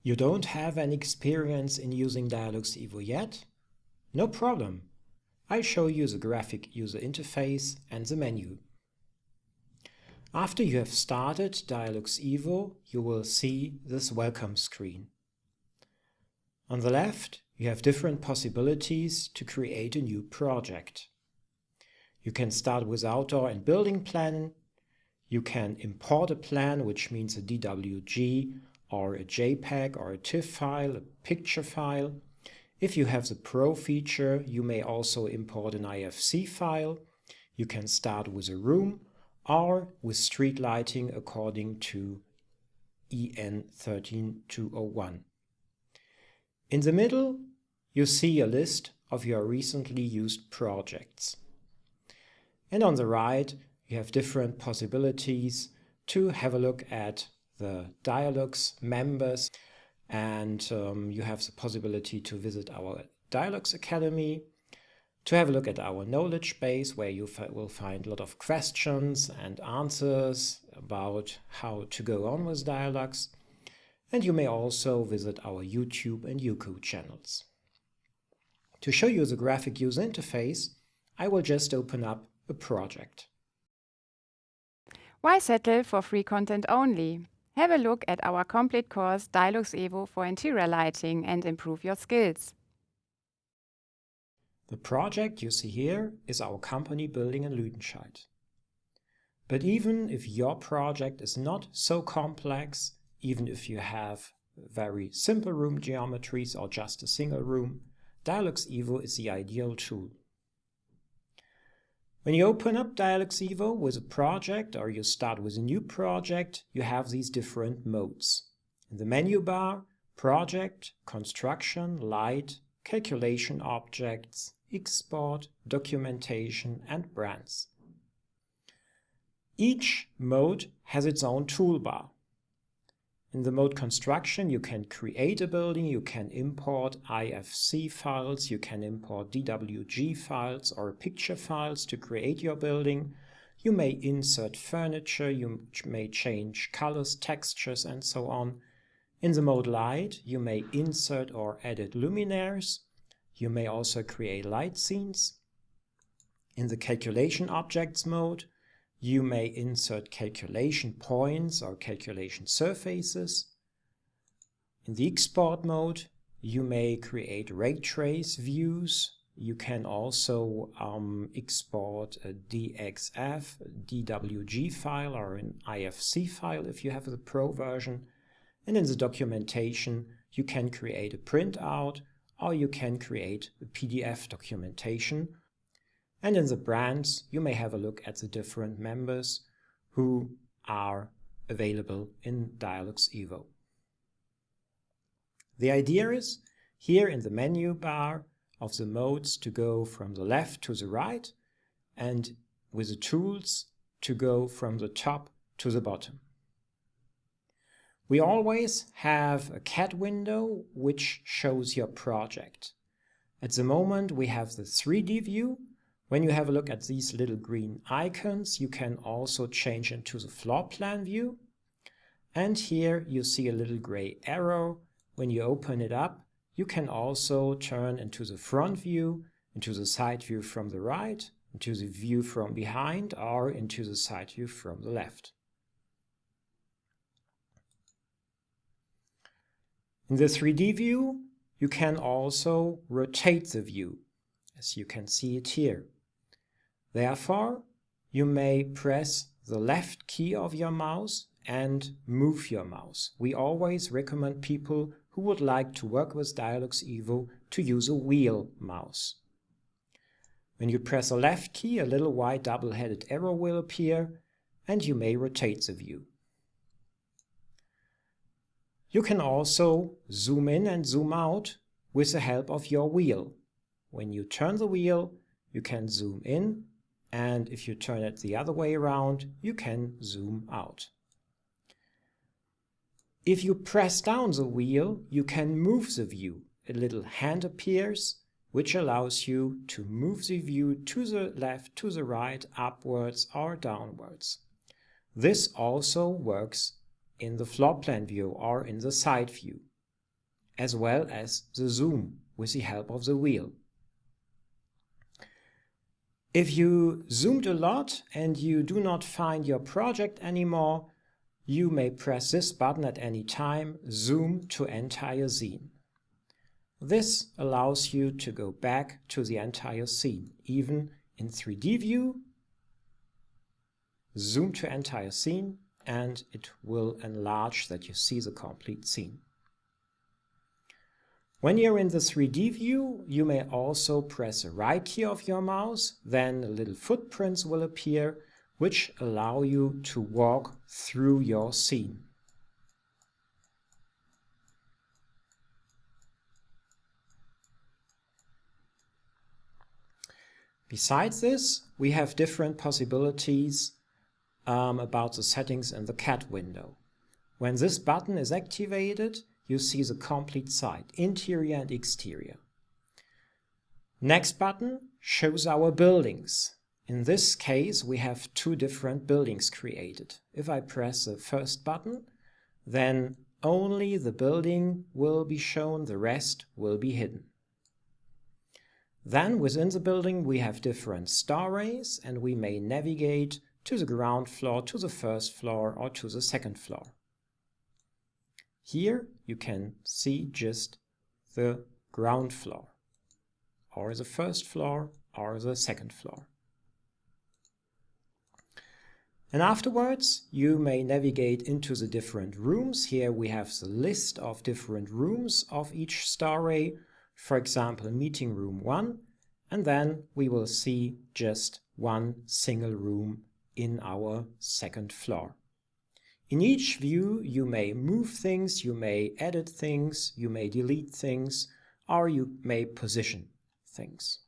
You don't have any experience in using DIALux Evo yet? No problem. I'll show you the graphic user interface and the menu. After you have started DIALux Evo, you will see this welcome screen. On the left, you have different possibilities to create a new project. You can start with outdoor and building plan. You can import a plan, which means a DWG or a JPEG or a TIFF file, a picture file. If you have the Pro feature, you may also import an IFC file. You can start with a room or with street lighting according to EN 13201. In the middle, you see a list of your recently used projects. And on the right, you have different possibilities to have a look at the DIALux members, and you have the possibility to visit our DIALux Academy, to have a look at our knowledge base, where you will find a lot of questions and answers about how to go on with DIALux, and you may also visit our YouTube and Youku channels. To show you the graphic user interface, I will just open up a project. Why settle for free content only? Have a look at our complete course DIALux Evo for interior lighting and improve your skills. The project you see here is our company building in Lüdenscheid. But even if your project is not so complex, even if you have very simple room geometries or just a single room, DIALux Evo is the ideal tool. When you open up DIALux Evo with a project or you start with a new project, you have these different modes. In the menu bar, project, construction, light, calculation objects, export, documentation, and brands. Each mode has its own toolbar. In the mode construction, you can create a building, you can import IFC files, you can import DWG files or picture files to create your building. You may insert furniture, you may change colors, textures, and so on. In the mode light, you may insert or edit luminaires. You may also create light scenes. In the calculation objects mode, you may insert calculation points or calculation surfaces. In the export mode, you may create ray trace views. You can also export a DXF, a DWG file, or an IFC file if you have the Pro version. And in the documentation, you can create a printout or you can create a PDF documentation. And in the brands, you may have a look at the different members who are available in DIALux Evo. The idea is, here in the menu bar of the modes, to go from the left to the right, and with the tools to go from the top to the bottom. We always have a cat window which shows your project. At the moment we have the 3D view. When you have a look at these little green icons, you can also change into the floor plan view. And here you see a little gray arrow. When you open it up, you can also turn into the front view, into the side view from the right, into the view from behind, or into the side view from the left. In the 3D view, you can also rotate the view, as you can see it here. Therefore, you may press the left key of your mouse and move your mouse. We always recommend people who would like to work with DIALux Evo to use a wheel mouse. When you press the left key, a little white double-headed arrow will appear, and you may rotate the view. You can also zoom in and zoom out with the help of your wheel. When you turn the wheel, you can zoom in, and if you turn it the other way around, you can zoom out. If you press down the wheel, you can move the view. A little hand appears, which allows you to move the view to the left, to the right, upwards or downwards. This also works in the floor plan view or in the side view. as well as the zoom with the help of the wheel. If you zoomed a lot and you do not find your project anymore, you may press this button at any time, Zoom to entire scene. This allows you to go back to the entire scene, even in 3D view. Zoom to entire scene, and it will enlarge that you see the complete scene. When you're in the 3D view, you may also press the right key of your mouse, then little footprints will appear, which allow you to walk through your scene. Besides this, we have different possibilities about the settings in the cat window. When this button is activated, you see the complete site, interior and exterior. Next button shows our buildings. In this case, we have two different buildings created. If I press the first button, then only the building will be shown, the rest will be hidden. Then within the building we have different star rays, and we may navigate to the ground floor, to the first floor, or to the second floor. Here you can see just the ground floor, or the first floor, or the second floor. And afterwards you may navigate into the different rooms. Here we have the list of different rooms of each star ray, for example meeting room 1, and then we will see just one single room in our second floor. In each view you may move things, you may edit things, you may delete things, or you may position things.